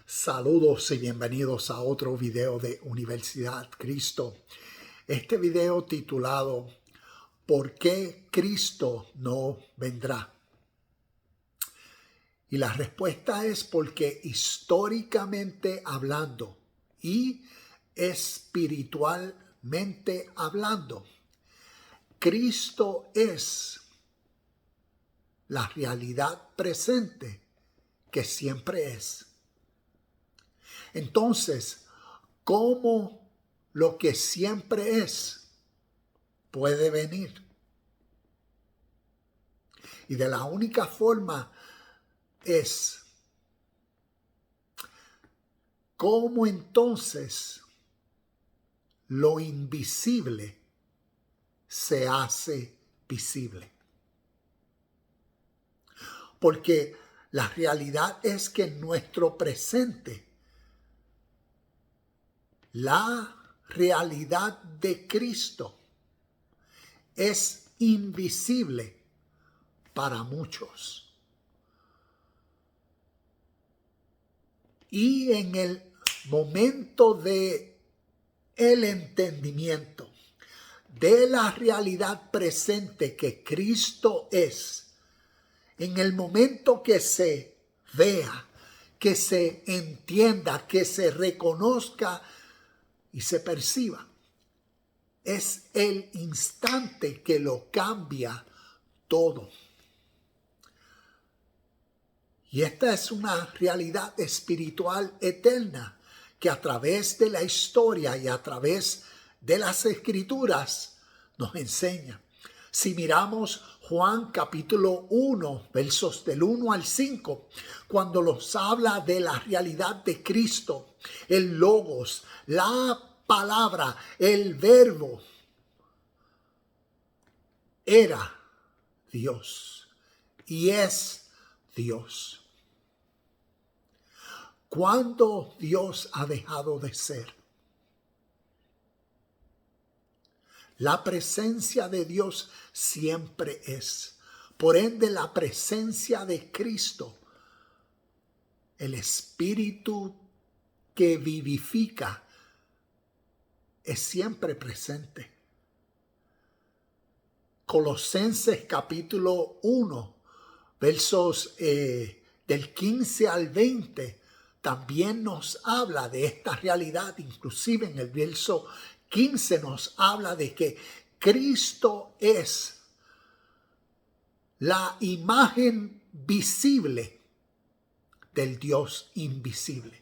Saludos y bienvenidos a otro video de Universidad Cristo. Este video titulado ¿Por qué Cristo no vendrá? Y la respuesta es porque históricamente hablando y espiritualmente hablando, Cristo es la realidad presente que siempre es. Entonces, ¿cómo lo que siempre es puede venir? Y de la única forma es cómo entonces lo invisible se hace visible. Porque la realidad es que en nuestro presente, la realidad de Cristo es invisible para muchos. Y en el momento de el entendimiento de la realidad presente que Cristo es, en el momento que se vea, que se entienda, que se reconozca y se perciba, es el instante que lo cambia todo. Y esta es una realidad espiritual eterna que a través de la historia y a través de las escrituras nos enseña. Si miramos Juan capítulo 1, versos del 1 al 5, cuando nos habla de la realidad de Cristo, el Logos, la palabra, el verbo, era Dios y es Dios. ¿Cuándo Dios ha dejado de ser? La presencia de Dios siempre es. Por ende, la presencia de Cristo, el Espíritu que vivifica, es siempre presente. Colosenses capítulo 1, versos del 15 al 20, también nos habla de esta realidad. Inclusive en el verso 15 nos habla de que Cristo es la imagen visible del Dios invisible.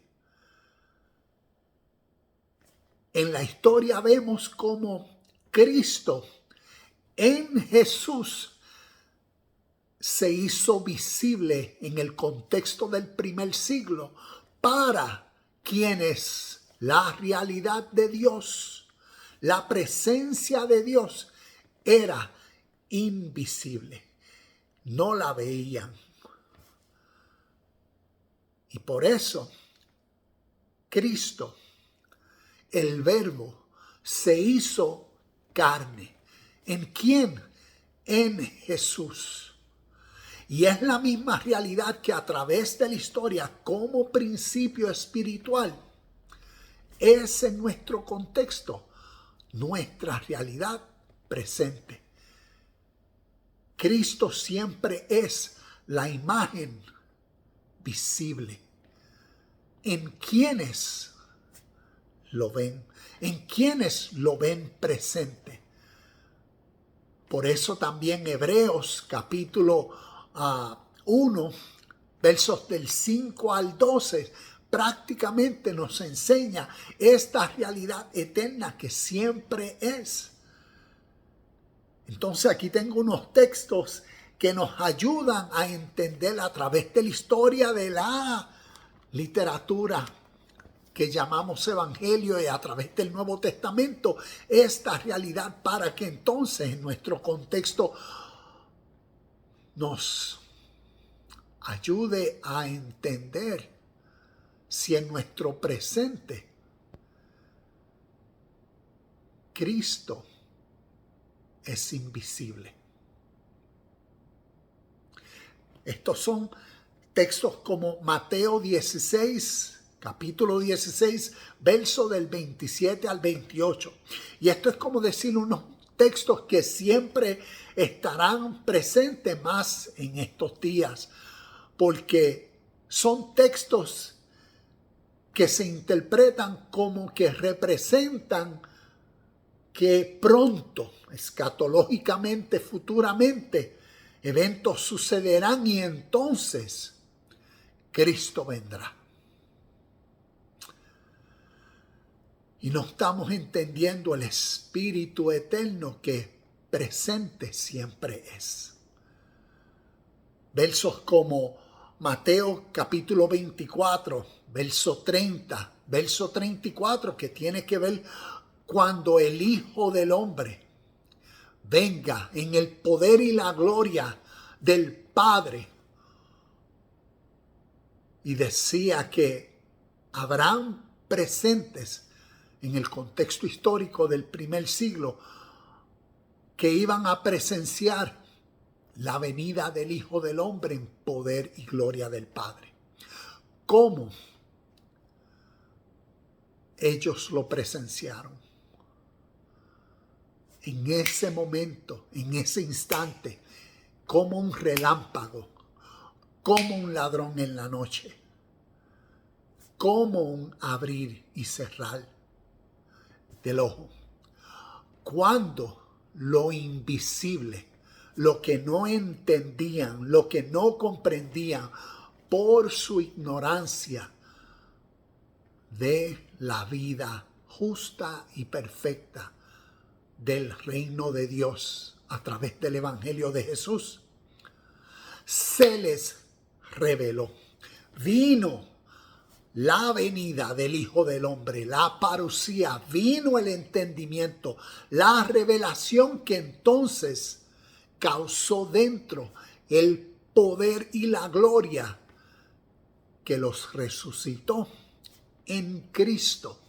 En la historia vemos cómo Cristo en Jesús se hizo visible en el contexto del primer siglo para quienes la realidad de Dios, la presencia de Dios era invisible. No la veían. Y por eso Cristo, el Verbo, se hizo carne. ¿En quién? En Jesús. Y es la misma realidad que a través de la historia, como principio espiritual, es en nuestro contexto, nuestra realidad presente. Cristo siempre es la imagen visible. ¿En quiénes lo ven? ¿En quiénes lo ven presente? Por eso también Hebreos capítulo 1, versos del 5 al 12, prácticamente nos enseña esta realidad eterna que siempre es. Entonces aquí tengo unos textos que nos ayudan a entender a través de la historia de la literatura que llamamos Evangelio y a través del Nuevo Testamento esta realidad para que entonces en nuestro contexto nos ayude a entender si en nuestro presente Cristo es invisible. Estos son textos como Mateo 16, capítulo 16, verso del 27 al 28. Y esto es como decir unos textos que siempre estarán presentes más en estos días, porque son textos que se interpretan como que representan que pronto, escatológicamente, futuramente, eventos sucederán y entonces Cristo vendrá. Y no estamos entendiendo el Espíritu eterno que presente siempre es. Versos como Mateo capítulo 24, verso 30, verso 34, que tiene que ver cuando el Hijo del Hombre venga en el poder y la gloria del Padre. Y decía que habrán presentes en el contexto histórico del primer siglo que iban a presenciar la venida del Hijo del Hombre en poder y gloria del Padre. ¿Cómo ellos lo presenciaron? En ese momento, en ese instante, como un relámpago, como un ladrón en la noche, como un abrir y cerrar del ojo. Cuando lo invisible, lo que no entendían, lo que no comprendían por su ignorancia de la vida justa y perfecta del reino de Dios a través del Evangelio de Jesús, se les reveló. Vino la venida del Hijo del Hombre, la parucía, vino el entendimiento, la revelación que entonces causó dentro el poder y la gloria que los resucitó en Cristo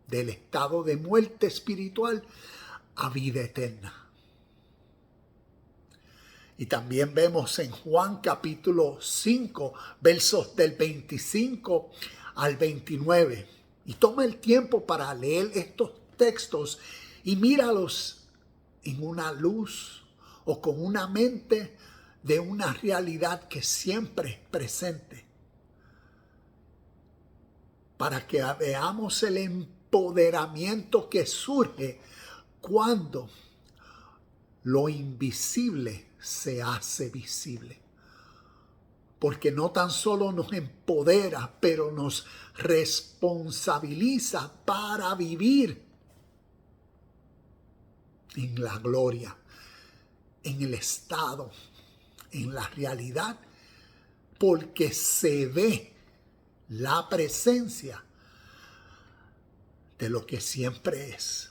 del estado de muerte espiritual a vida eterna. Y también vemos en Juan capítulo 5, versos del 25 al 29. Y toma el tiempo para leer estos textos y míralos en una luz o con una mente de una realidad que siempre es presente. Para que veamos el empoderamiento que surge cuando lo invisible se hace visible. Porque no tan solo nos empodera, pero nos responsabiliza para vivir en la gloria, en el estado, en la realidad, porque se ve la presencia de lo que siempre es.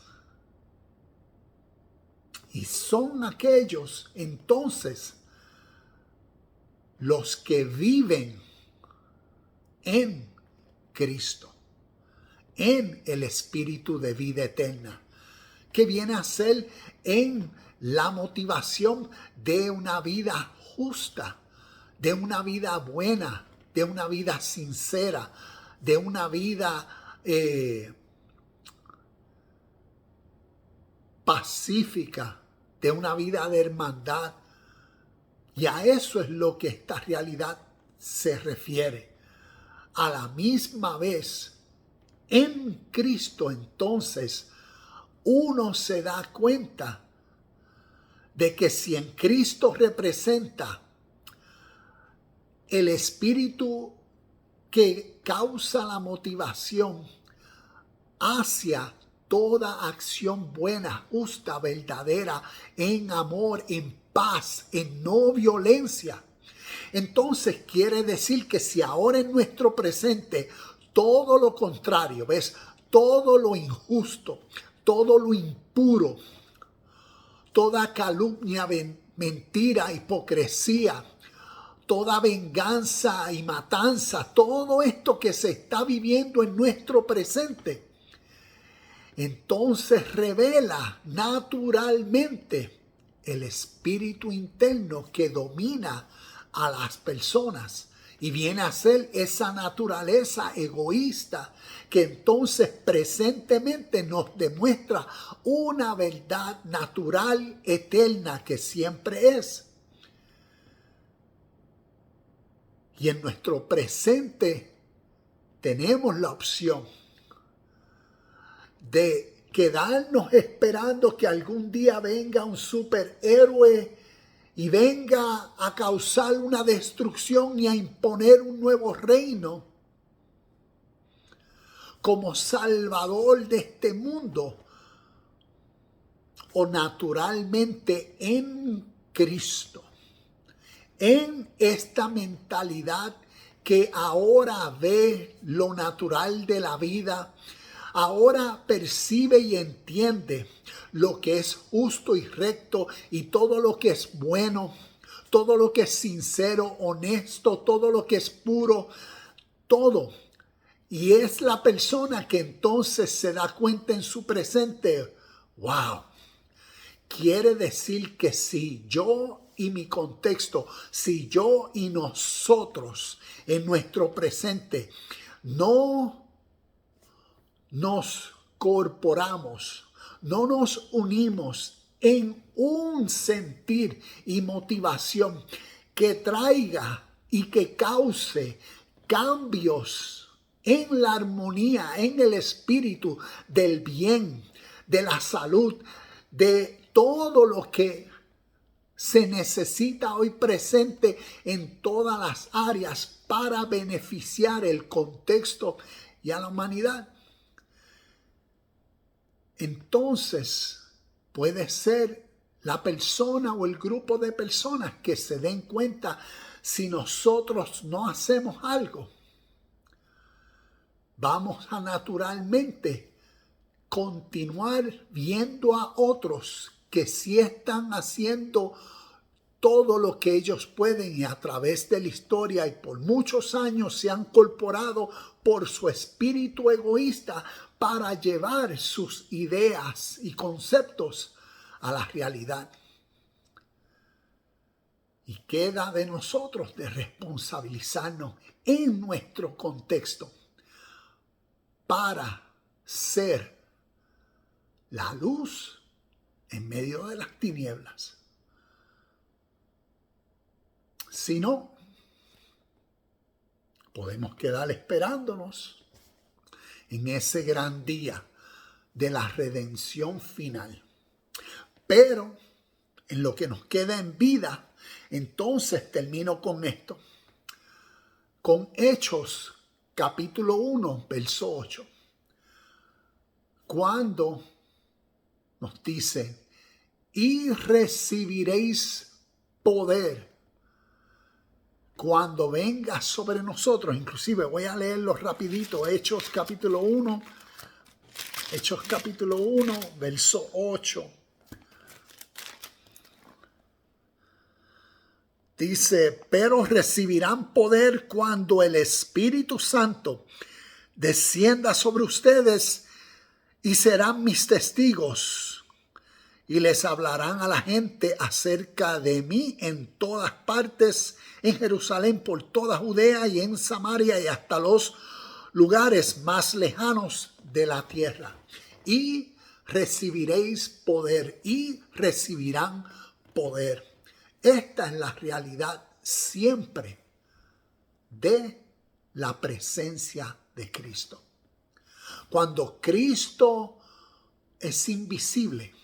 Y son aquellos entonces los que viven en Cristo, en el Espíritu de vida eterna, que viene a ser en la motivación de una vida justa, de una vida buena, de una vida sincera, de una vida pacífica, de una vida de hermandad. Y a eso es lo que esta realidad se refiere. A la misma vez, en Cristo entonces, uno se da cuenta de que si en Cristo representa el espíritu que causa la motivación hacia toda acción buena, justa, verdadera, en amor, en paz, en no violencia. Entonces quiere decir que si ahora en nuestro presente todo lo contrario, ¿ves? Todo lo injusto, todo lo impuro, toda calumnia, mentira, hipocresía, toda venganza y matanza, todo esto que se está viviendo en nuestro presente, entonces revela naturalmente el espíritu interno que domina a las personas Y viene a ser esa naturaleza egoísta que entonces presentemente nos demuestra una verdad natural eterna que siempre es. Y en nuestro presente tenemos la opción de quedarnos esperando que algún día venga un superhéroe y venga a causar una destrucción y a imponer un nuevo reino como salvador de este mundo, o naturalmente en Cristo, en esta mentalidad que ahora ve lo natural de la vida, ahora percibe y entiende lo que es justo y recto y todo lo que es bueno, todo lo que es sincero, honesto, todo lo que es puro, todo. Y es la persona que entonces se da cuenta en su presente, wow, quiere decir que si yo y mi contexto, si yo y nosotros en nuestro presente no nos corporamos, no nos unimos en un sentir y motivación que traiga y que cause cambios en la armonía, en el espíritu del bien, de la salud, de todo lo que se necesita hoy presente en todas las áreas para beneficiar el contexto y a la humanidad. Entonces puede ser la persona o el grupo de personas que se den cuenta si nosotros no hacemos algo. Vamos a naturalmente continuar viendo a otros que sí están haciendo todo lo que ellos pueden y a través de la historia y por muchos años se han corporado por su espíritu egoísta para llevar sus ideas y conceptos a la realidad. Y queda de nosotros de responsabilizarnos en nuestro contexto para ser la luz en medio de las tinieblas. Si no, podemos quedar esperándonos en ese gran día de la redención final. Pero en lo que nos queda en vida, entonces termino con esto. Con Hechos, capítulo 1, verso 8. Cuando nos dice, y recibiréis poder cuando venga sobre nosotros. Inclusive voy a leerlo rapidito. Hechos capítulo 1, verso 8. Dice, pero recibirán poder cuando el Espíritu Santo descienda sobre ustedes y serán mis testigos. Y les hablarán a la gente acerca de mí en todas partes, en Jerusalén, por toda Judea y en Samaria y hasta los lugares más lejanos de la tierra. Y recibiréis poder y recibirán poder. Esta es la realidad siempre de la presencia de Cristo. Cuando Cristo es invisible,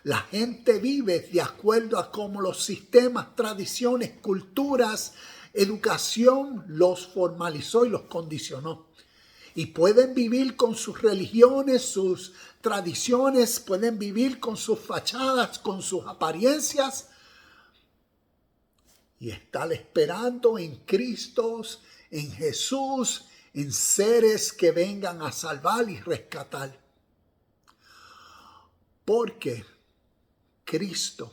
la gente vive de acuerdo a cómo los sistemas, tradiciones, culturas, educación los formalizó y los condicionó. Y pueden vivir con sus religiones, sus tradiciones, pueden vivir con sus fachadas, con sus apariencias, y estar esperando en Cristo, en Jesús, en seres que vengan a salvar y rescatar. Porque Cristo,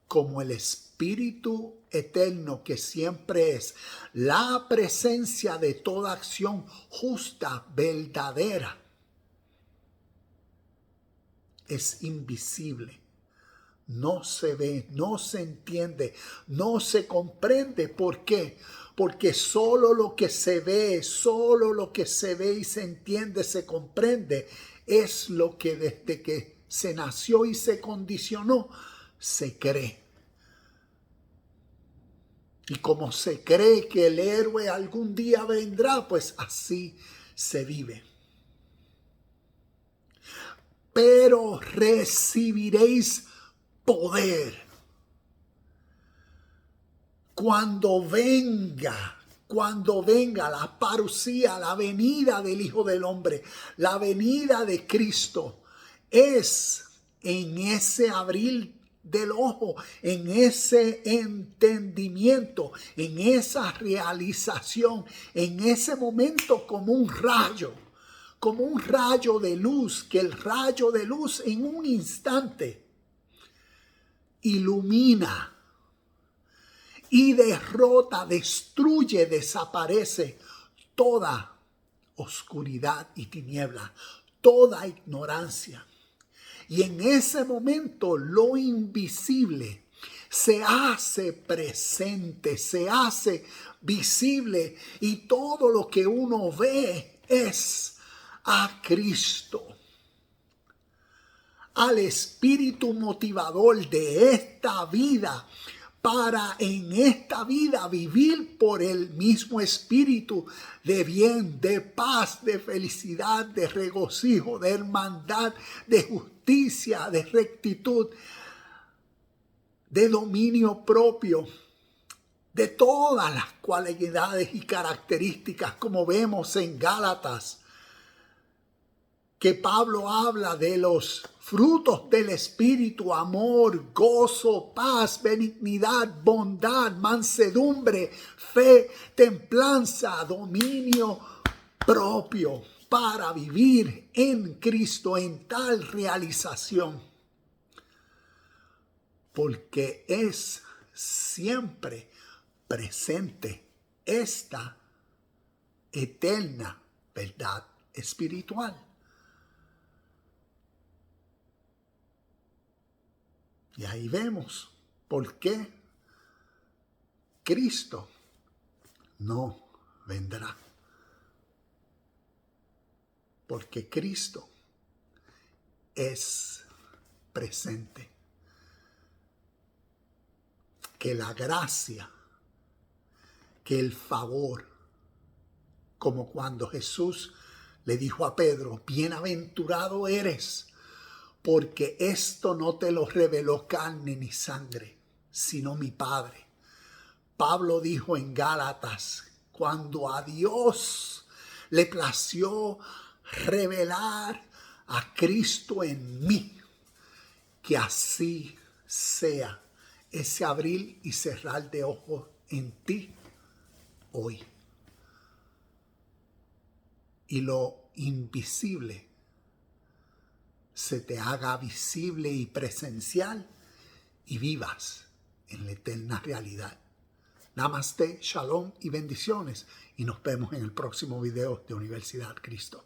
como el Espíritu eterno que siempre es, la presencia de toda acción justa, verdadera, es invisible. No se ve, no se entiende, no se comprende. ¿Por qué? porque solo lo que se ve, solo lo que se ve y se entiende, se comprende, es lo que desde que se nació y se condicionó, se cree. Y como se cree que el héroe algún día vendrá, pues así se vive. Pero recibiréis poder cuando venga la parusía, la venida del Hijo del Hombre, la venida de Cristo, es en ese abrir del ojo, en ese entendimiento, en esa realización, en ese momento como un rayo de luz, que el rayo de luz en un instante ilumina y derrota, destruye, desaparece toda oscuridad y tiniebla, toda ignorancia. Y en ese momento lo invisible se hace presente, se hace visible, y todo lo que uno ve es a Cristo, al espíritu motivador de esta vida, para en esta vida vivir por el mismo espíritu de bien, de paz, de felicidad, de regocijo, de hermandad, de justicia, de rectitud, de dominio propio, de todas las cualidades y características, como vemos en Gálatas, que Pablo habla de los frutos del Espíritu: amor, gozo, paz, benignidad, bondad, mansedumbre, fe, templanza, dominio propio, para vivir en Cristo en tal realización. Porque es siempre presente esta eterna verdad espiritual. Y ahí vemos por qué Cristo no vendrá. Porque Cristo es presente. Que la gracia, que el favor, como cuando Jesús le dijo a Pedro: bienaventurado eres, porque esto no te lo reveló carne ni sangre, sino mi Padre. Pablo dijo en Gálatas: cuando a Dios le plació revelar a Cristo en mí, que así sea ese abrir y cerrar de ojos en ti hoy. Y lo invisible se te haga visible y presencial, y vivas en la eterna realidad. Namaste, shalom y bendiciones, y nos vemos en el próximo video de Universidad Cristo.